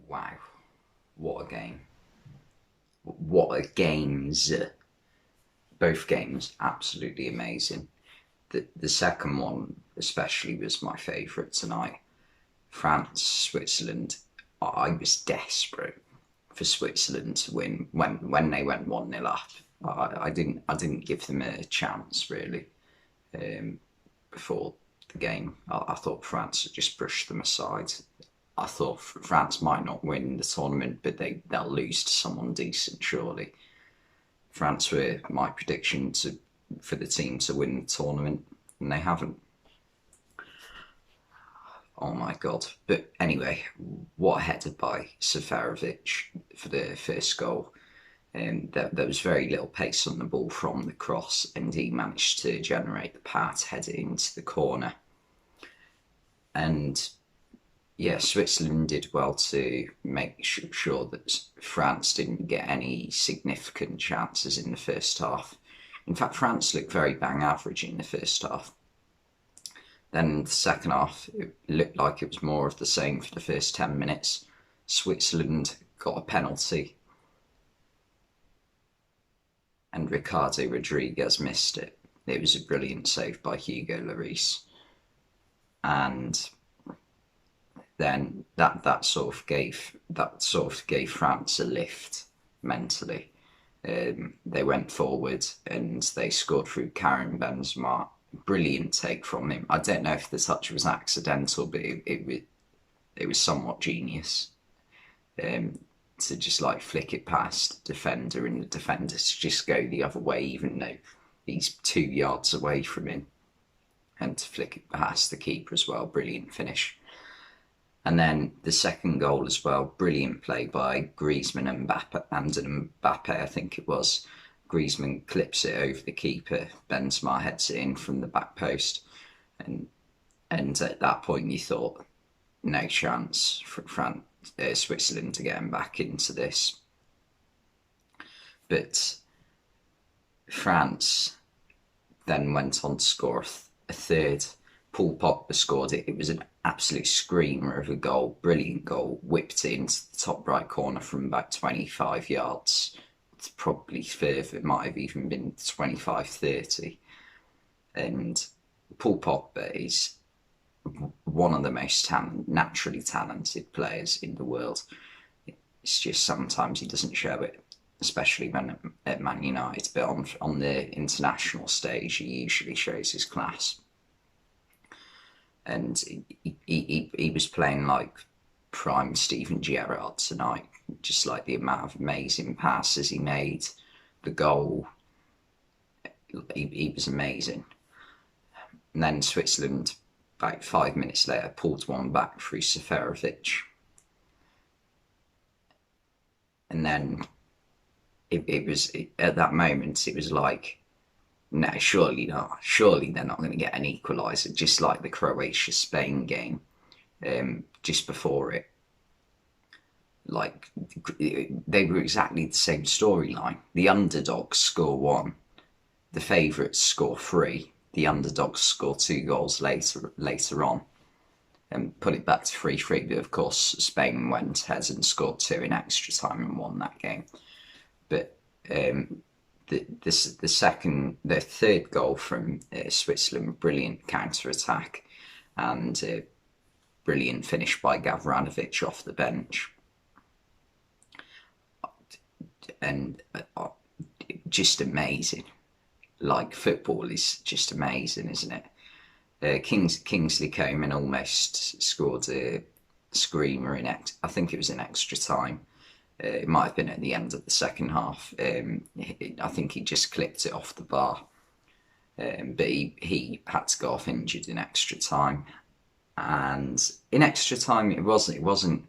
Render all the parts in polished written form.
Wow, what a game. What a games. Both games absolutely amazing. The second one especially was my favourite tonight. France, Switzerland. I was desperate for Switzerland to win when they went 1-0 up. I didn't give them a chance really before the game. I thought France had just brushed them aside. I thought France might not win the tournament, but they'll lose to someone decent surely. France were my prediction for the team to win the tournament, and they haven't. Oh my god! But anyway, what a header by Seferovic for the first goal. There was very little pace on the ball from the cross, and he managed to generate the path header into the corner. And yeah, Switzerland did well to make sure that France didn't get any significant chances in the first half. In fact, France looked very bang average in the first half. Then the second half, it looked like it was more of the same for the first 10 minutes. Switzerland got a penalty and Ricardo Rodriguez missed it. It was a brilliant save by Hugo Lloris. And then that sort of gave France a lift mentally. They went forward and they scored through Karim Benzema. Brilliant take from him. I don't know if the touch was accidental, but it was somewhat genius. To just like flick it past the defender and the defender to just go the other way, even though he's 2 yards away from him, and to flick it past the keeper as well. Brilliant finish. And then the second goal as well, brilliant play by Griezmann and Mbappe, I think it was. Griezmann clips it over the keeper, Benzema heads it in from the back post, and at that point you thought, no chance for Switzerland to get him back into this. But France then went on to score a third. Paul Pogba scored it. It was an absolute screamer of a goal, brilliant goal, whipped it into the top right corner from about 25 yards. It's probably further, it might have even been 25, 30. And Paul Pogba is one of the most naturally talented players in the world. It's just sometimes he doesn't show it, especially when at Man United. But on the international stage, he usually shows his class. And he was playing like prime Steven Gerrard tonight. Just like the amount of amazing passes he made, the goal, he was amazing. And then Switzerland, about 5 minutes later, pulled one back through Seferovic. And then at that moment, it was like, no, surely not. Surely they're not going to get an equaliser, just like the Croatia-Spain game just before it. Like, they were exactly the same storyline. The underdogs score one, the favourites score three, the underdogs score 2 goals later on, and put it back to 3-3. But of course, Spain went ahead and scored 2 in extra time and won that game. But the third goal from Switzerland, brilliant counter attack, and brilliant finish by Gavranovic off the bench. And just amazing. Like, football is just amazing, isn't it? Kingsley Coman almost scored a screamer I think it was in extra time. It might have been at the end of the second half. I think he just clipped it off the bar, but he had to go off injured in extra time. And in extra time, it wasn't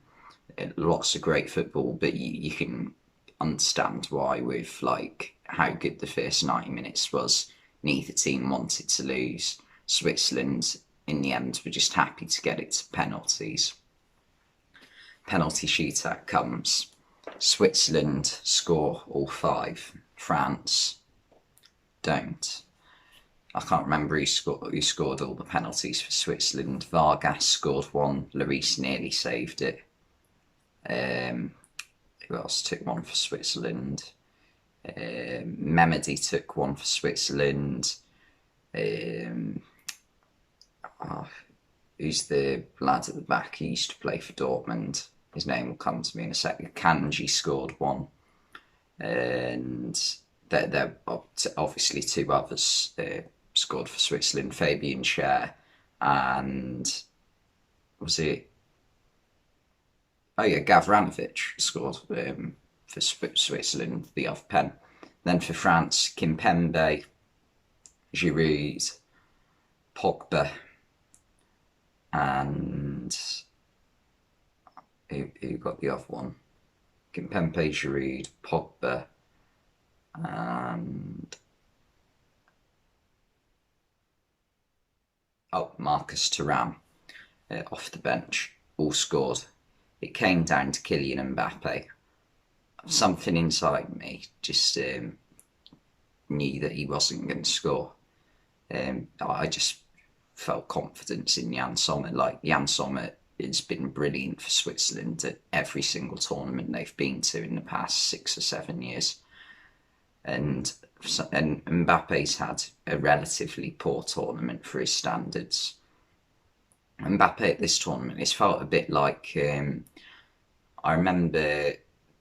lots of great football, but you can understand why, with like how good the first 90 minutes was. Neither team wanted to lose. Switzerland in the end were just happy to get it to penalties. Penalty shootout comes. Switzerland score all 5. France don't. I can't remember who scored all the penalties for Switzerland. Vargas scored one. Lloris nearly saved it. Um, who else took one for Switzerland? Memedy took one for Switzerland. Um, oh, who's the lad at the back? He used to play for Dortmund. His name will come to me in a second. Kanji scored one, and there obviously two others scored for Switzerland. Fabian Schär and was it? Oh yeah, Gavranovic scored for Switzerland, the off pen. Then for France, Kimpembe, Giroud, Pogba, and who got the other one? Kimpembe, Giroud, Pogba, and Marcus Thuram off the bench, all scored. It came down to Kylian Mbappe. Something inside me just knew that he wasn't going to score. I just felt confidence in Jan Sommer. Like, Jan Sommer has been brilliant for Switzerland at every single tournament they've been to in the past 6 or 7 years. And Mbappe's had a relatively poor tournament for his standards. Mbappe at this tournament, it's felt a bit like I remember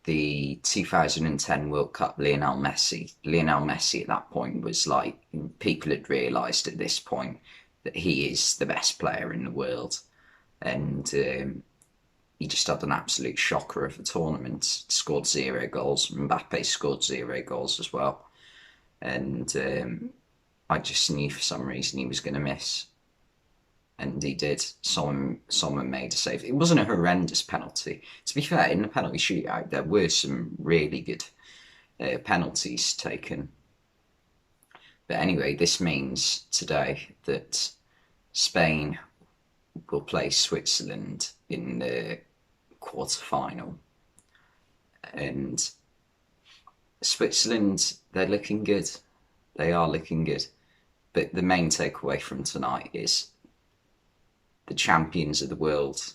the 2010 World Cup, Lionel Messi. Lionel Messi at that point was like, people had realised at this point that he is the best player in the world. And he just had an absolute shocker of a tournament. Scored 0 goals. Mbappe scored 0 goals as well. And I just knew for some reason he was going to miss. And he did. Someone made a save. It wasn't a horrendous penalty. To be fair, in the penalty shootout, there were some really good penalties taken. But anyway, this means today that Spain will play Switzerland in the quarter-final. And Switzerland, they're looking good. They are looking good. But the main takeaway from tonight is the champions of the world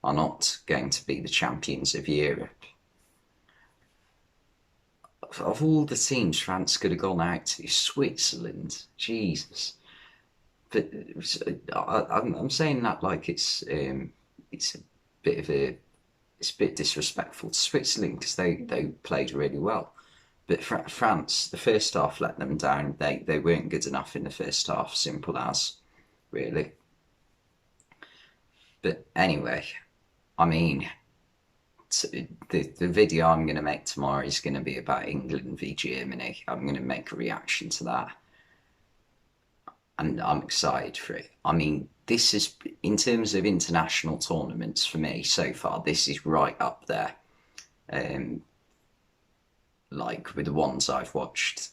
are not going to be the champions of Europe. Of all the teams France could have gone out to, Switzerland, Jesus. But I'm saying that like it's a bit disrespectful to Switzerland because they played really well. But France, the first half let them down. They weren't good enough in the first half. Simple as, really. But anyway, I mean, the video I'm going to make tomorrow is going to be about England v Germany. I'm going to make a reaction to that. And I'm excited for it. I mean, this is, in terms of international tournaments for me so far, this is right up there. Like with the ones I've watched,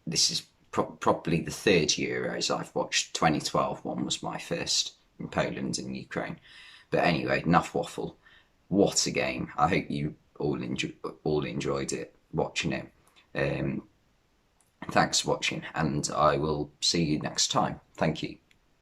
this is probably the third Euros I've watched. 2012 one was my first in Poland and Ukraine. But anyway, enough waffle. What a game. I hope you all enjoyed it, watching it. Thanks for watching, and I will see you next time. Thank you.